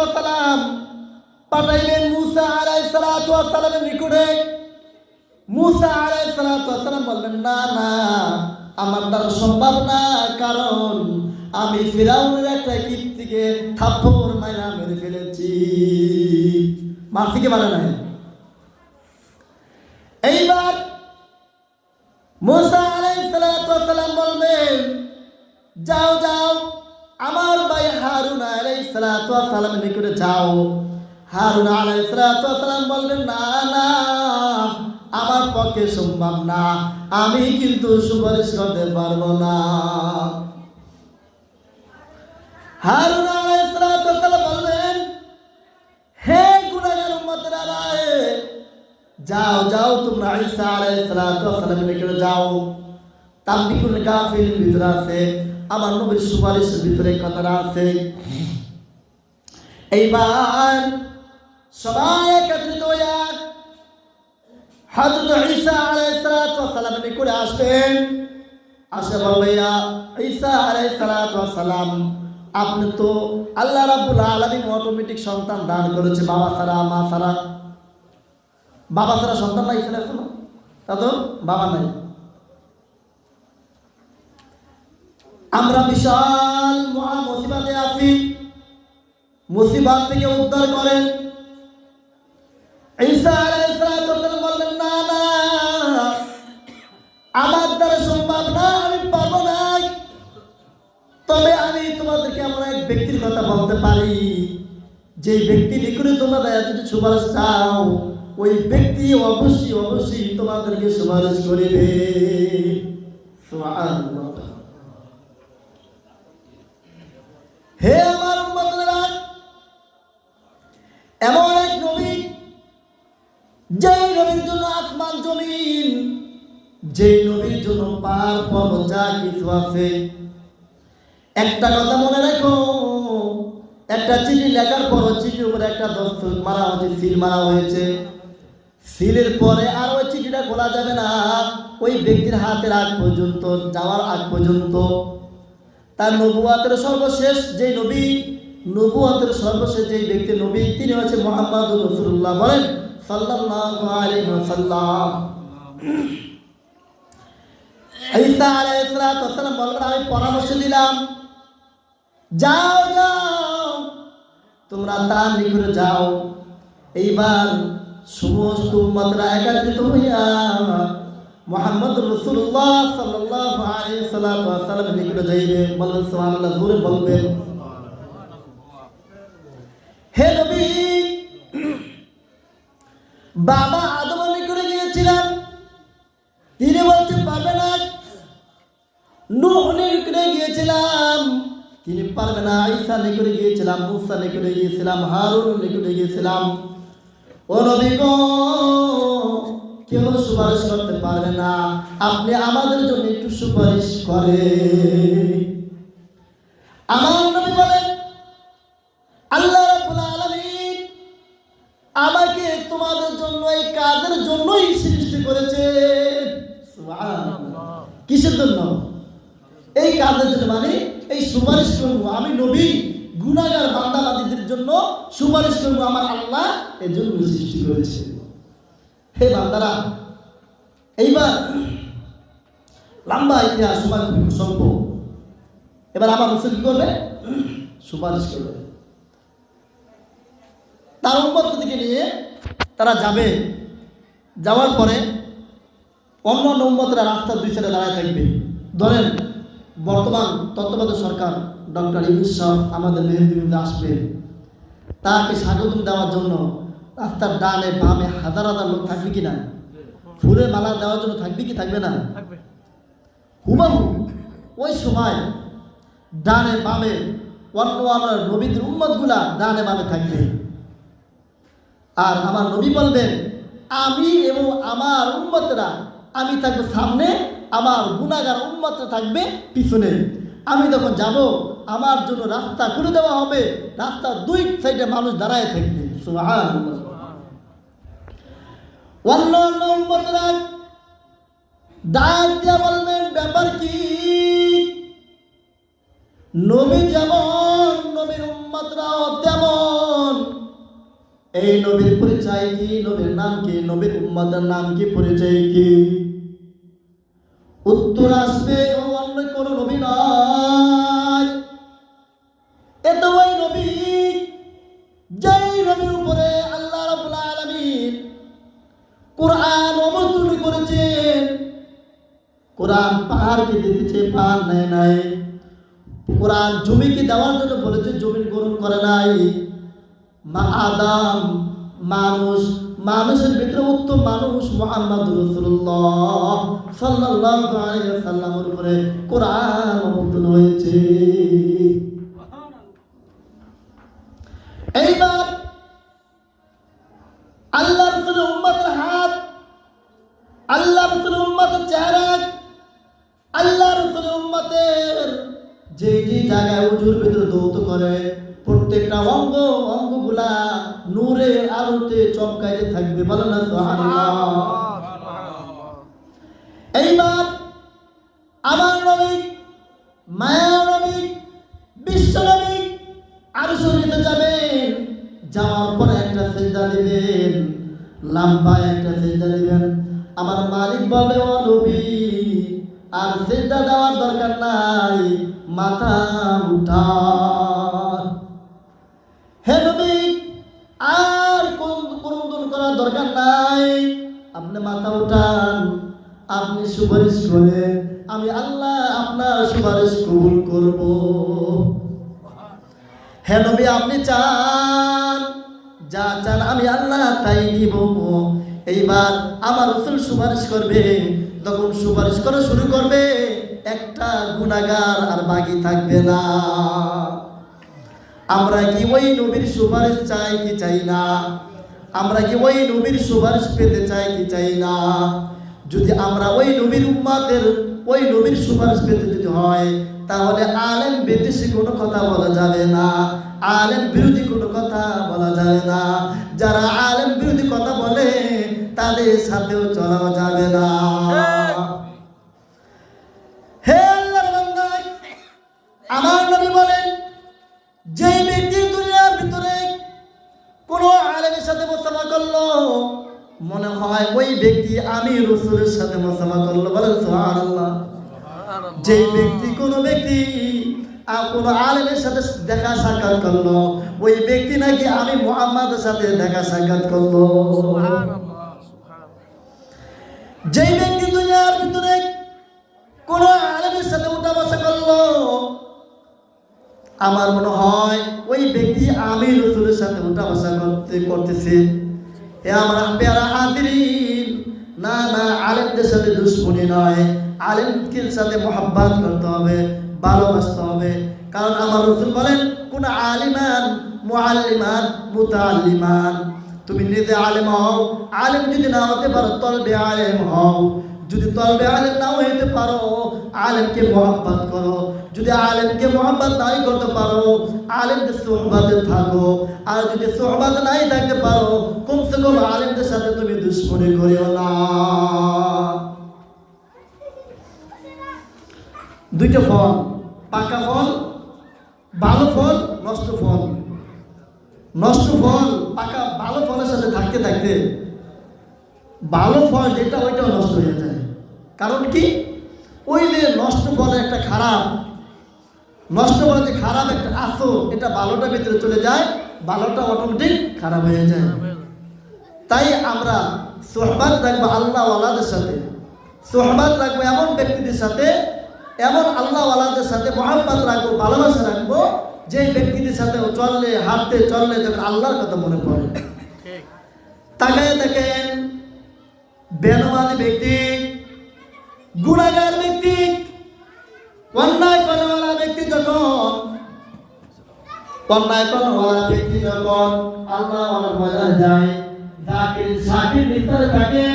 ওয়াস সালাম পাঠাইলেন মুসা আলাইহিস সালাতু ওয়াস সালামের নিকটে। মুসা আলাইহিস সালাতু ওয়াস সালাম বললেন, না না, আমার দ্বারা সম্ভব না, কারণ আমি ফিরাউনের একটা কীর্তিকে থাপ্পড় মাইরা মেরে ফেলেছি। মারতে মারে নাই। এইবার মুসা আলাইহিস সালাতু ওয়াস সালাম বললেন, যাও যাও আমার ভাই হারুন আলাইহিস সালাতু ওয়াস সালামের নিকটে যাও। হারুন আলাইহিস সালাতু ওয়াস সালাম বললেন, না না, আমার পক্ষে সম্ভব না, আমি কিন্তু সুপারিশ করতে পারবো না। হারুন আলাইহিস সালাতু ওয়াস সালাম বললেন, হে গুনাহগার উম্মতেরা, যাও যাও তোমরা ঈসা আলাইহিস সালাতু ওয়াস সালামের নিকটে যাও। তাবলিগুল কাফির ভিতরে আছে, আমার নবীর সুপারিশের ভিতরে কথাটা আছে। এইবার সবাই একত্রিত হইয়া হযরত ঈসা আলাইহিস সালাতু ওয়াস সালামের নিকটে আসবেন। আসে বললেন, ঈসা আলাইহিস সালাতু ওয়াস সালাম, আপনি তো আল্লাহ রাব্বুল আলামিন অটোমেটিক সন্তান দান করেছে, বাবা ছাড়া মা ছাড়া। বাবা ছাড়া সন্তান নাই, ছেলে আছে না, তা তো বাবা নাই। আমরা বিশাল মহা মুসিবতে আছি, মুসিবত থেকে উদ্ধার করেন। ঈসা আলাইহিস সালাতু ওয়াস সালাম বললেন, না না, আমার দ্বারা সম্ভব না, আমি পারবো না। তবে আমি তোমাদেরকে এমন এক ব্যক্তির কথা বলতে পারি, যে ব্যক্তি নিকটে তোমরা যদি সুপারিশ চাও, ওই ব্যক্তি অবশ্যই অবশ্যই তোমাদেরকে সুপারিশ করিবে। সুবহানাল্লাহ। হে আমার উম্মতেরা, এমন এক নবী, যেই নবীর জন্য আসমান জমিন, যেই নবীর জন্য পাহাড় পর্বত যা কিছু আছে, একটা কথা মনে রাখো, একটা চিঠি লেখার পর চিঠির উপরে একটা দস্তখত মারা হয়েছে, সিল মারা হয়েছে। সিলের পরে আর ওই চিঠিটা খোলা যাবে না, ওই ব্যক্তির হাতের আগ পর্যন্ত, যাওয়ার আগ পর্যন্ত। তার নবুয়াতের সর্বশেষ যেই নবী, নবুয়াতের সর্বশেষ যেই ব্যক্তি নবী, তিনি হচ্ছে মুহাম্মদুর রাসূলুল্লাহ। বলেন সাল্লাল্লাহু আলাইহি ওয়াসাল্লাম। ঈসা আলাইহিস সালাতু ওয়াস সালাম বললেন, আমি পরামর্শ দিলাম, যাও যাও তোমরা তার নিকটে যাও। এইবার সমস্ত উম্মতরা একত্রিত হইয়া মুহাম্মদুর রাসূলুল্লাহ সাল্লাল্লাহু আলাইহি ওয়াসাল্লামের নিকটে যাইবে। বলবেন সুবহানাল্লাহ, জোরে বলবেন। হে নবী, বাবা আদমের নিকটে গিয়েছিলাম, তিনি বলছেন পারবে না। নূহ নিকটে গিয়েছিলাম, তিনি পারবে না। ঈসা নিকটে গিয়েছিলাম, মুসা নিকটে গিয়েছিলাম, হারুন নিকটে গিয়েছিলাম। ও নবী গো, কেউ সুপারিশ করতে পারবে না, আপনি আমাদের জন্য একটু সুপারিশ করেন। আমার নবী বলেন, আল্লাহ রাব্বুল আলামিন আমাকে তোমাদের জন্য এই কাজের জন্যই সৃষ্টি করেছে। সুবহানাল্লাহ। কিসের জন্য? এই কাজের জন্য, মানে এই সুপারিশ করবো আমি নবী, গুনাহগার বান্দাবাদীদের জন্য সুপারিশ করবো আমার আল্লাহ, এর জন্য সৃষ্টি করেছে। হে বান্দারা, এইবার লম্বা ইতিহাস, সময় খুব স্বল্প। এবার আমার রাসূল কি করবে? সুপারিশ করবে। তার উম্মতকে নিয়ে তারা যাবে। যাওয়ার পরে অন্য অন্য উম্মতরা রাস্তার দুই সাইডে দাঁড়ায় থাকবে। ধরেন বর্তমান তত্ত্বাবধায়ক সরকার ডক্টর ইউনূস সাহেব আমাদের মেহেন্দিতে আসবে, তাকে স্বাগত দেওয়ার জন্য রাস্তার ডানে বামে হাজার হাজার লোক থাকবে কিনা? ফুলের মালা দেওয়ার জন্য থাকবে কি থাকবে না? হুবাহু ওই সময় ডানে বামে অন্য আমার নবীর উম্মতগুলা ডানে বামে থাকবে। আর আমার নবী বলবেন, আমি এবং আমার উম্মতরা, আমি থাকবো সামনে, আমার গুনাহগার উম্মতরা থাকবে পিছনে। আমি যখন যাব, আমার জন্য রাস্তা খুলে দেওয়া হবে, রাস্তার দুই সাইডে মানুষ দাঁড়ায় থাকবে। সুবহানাল্লাহ। অন্য অন্য উম্মতরা ডাক দিয়া বলবেন, ব্যাপার কি? নবী যেমন, নবীর উম্মতরাও তেমন। এই নবীর পরিচয় কি, নবীর নাম কি, নবীর উম্মতের নাম কি, পরিচয় কি? উত্তর আসবে ও অন্য কোন নবী নয়, এত ওই নবী যেই নবীর উপরে আল্লাহ রাব্বুল আলামিন কোরআন অবতীর্ণ করেছেন। কোরআন পাহাড়কে দিতেছে, পাহাড় নেয় নাই। কোরআন জমিকে দেওয়ার জন্য বলেছে, জমি গ্রহণ করে নাই। মা আদম মানুষ, মানুষের ভিতরে উত্তম মানুষ মুহাম্মদ রাসূলুল্লাহ সাল্লাল্লাহু আলাইহি ওয়াসাল্লামের উপরে কোরআন অবতীর্ণ হয়েছে। এইবার আল্লাহ রাসূলের উম্মতের হাত, আল্লাহ রাসূলের উম্মতের চেহারা, আল্লাহ রাসূলের উম্মতের যে যে জায়গায় ওজুর ভিতরে দৌত করে প্রত্যেকটা অঙ্গগুলা নূরের আলোতে চমকাইতে থাকবে। বলেন না সুবহানাল্লাহ। এইবার আমার নবী, মায়ার নবী, বিশ্ব নবী আরশের নিচে যাবেন, যাওয়ার পরে একটা সিজদা দিবেন, লম্বা একটা সিজদা দিবেন। আমার মালিক বলে, ও নবী আর সিজদা দেওয়ার দরকার নাই, মাথা উঠান। হে নবী আর কুরুন্দন করার দরকার নাই, আপনি মাথা উঠান, আপনি সুপারিশ করে আমি আল্লাহ আপনার সুপারিশ কবুল করব। হে নবী আপনি চান, যা চান আমি আল্লাহ তাই দিব। এইবার আমার রাসূল সুপারিশ করবে, তখন সুপারিশ করা শুরু করবে, একটা গুনাহগার আর বাকি থাকবে না। আমরা কি ওই নবীর সুপারিশ চাই কি চাই না? আমরা কি ওই নবীর সুপারিশ পেতে চাই কি চাই না? যদি আমরা ওই নবীর উম্মতের ওই নবীর সুপারিশ পেতে যদি হয়, তাহলে আলেম বিদ্বেষী কোনো কথা বলা যাবে না, আলেম বিরোধী কোনো কথা বলা যাবে না। যারা আলেম বিরোধী কথা বলে তাদের সাথেও চলা যাবে না। হে আল্লাহর বান্দা, আমার নবী বলেন, যেই ব্যক্তি দুনিয়ার ভিতরে কোনো আলেমের সাথে মুসাফা করলো, মনে হয় ওই ব্যক্তি আমি রাসূলের সাথে মুসাফা করলো। বলেন সুবহানাল্লাহ। যেই ব্যক্তি কোনো ব্যক্তি কোনো আলেমের সাথে দেখা সাক্ষাৎ করলো, ওই ব্যক্তি নাকি আমি মুহাম্মাদের সাথে দেখা সাক্ষাৎ করলো। যেই ব্যক্তি দুনিয়ার ভিতরে কোনো আলেমের সাথে উঠা বসা করলো, আমার মনে হয় ওই ব্যক্তি আমি রাসূলের সাথে উঠা বসা করতেছে। এ আমার প্যারা হাজিরিন, না না, আলেমদের সাথে দুশ্মনী নয়, আলেমদের সাথে মোহাব্বত করতে হবে, ভালোবাসতে হবে। কারণ আমার রাসূল বলেন, কোন আলিমান মুআল্লিমান মুতাআল্লিমান, তুমি নিজে আলেম হও, আলেম যদি না হতে পারো তলবে আলেম হও, যদি তলবে আলেম নাও হইতে পারো আলেমকে মোহাব্বত করো, যদি আলেমকে মোহাব্বত নাই করতে পারো আলেমদের সোহবতে থাকো, আর যদি সোহবত নাই থাকতে পারো কমসে কম আলেমদের সাথে তুমি দুশ্মনী করিও না। দুইটা ফল, পাকা ফল, ভালো ফল, নষ্ট ফল। নষ্ট ফল পাকা ভালো ফলের সাথে থাকতে থাকতে ভালো ফল যেটা ওইটাও নষ্ট হয়ে যায়। কারণ কি, ওই যে নষ্ট ফল একটা খারাপ, নষ্ট ফলে যে খারাপ একটা আসর, এটা ভালোটা ভিতরে চলে যায়, ভালোটা অটোমেটিক খারাপ হয়ে যায়। তাই আমরা সোহবত রাখবো আল্লাহওয়ালাদের সাথে, সোহবত রাখবো এমন ব্যক্তিদের সাথে, এমন আল্লাহওয়ালাদের সাথে মোহাব্বত রাখবো, ভালোবাসা রাখবো, যে ব্যক্তিদের সাথে চললে হাঁটতে চললে যখন আল্লাহর কথা মনে পড়ে। তাকায় দেখেন, বেনমাজি ব্যক্তি, গুনাহগার ব্যক্তি, অন্যায় করাওয়ালা ব্যক্তি যখন আল্লাহওয়ালা হয়ে যায়, জাকির শাকির ভিতরে থাকে,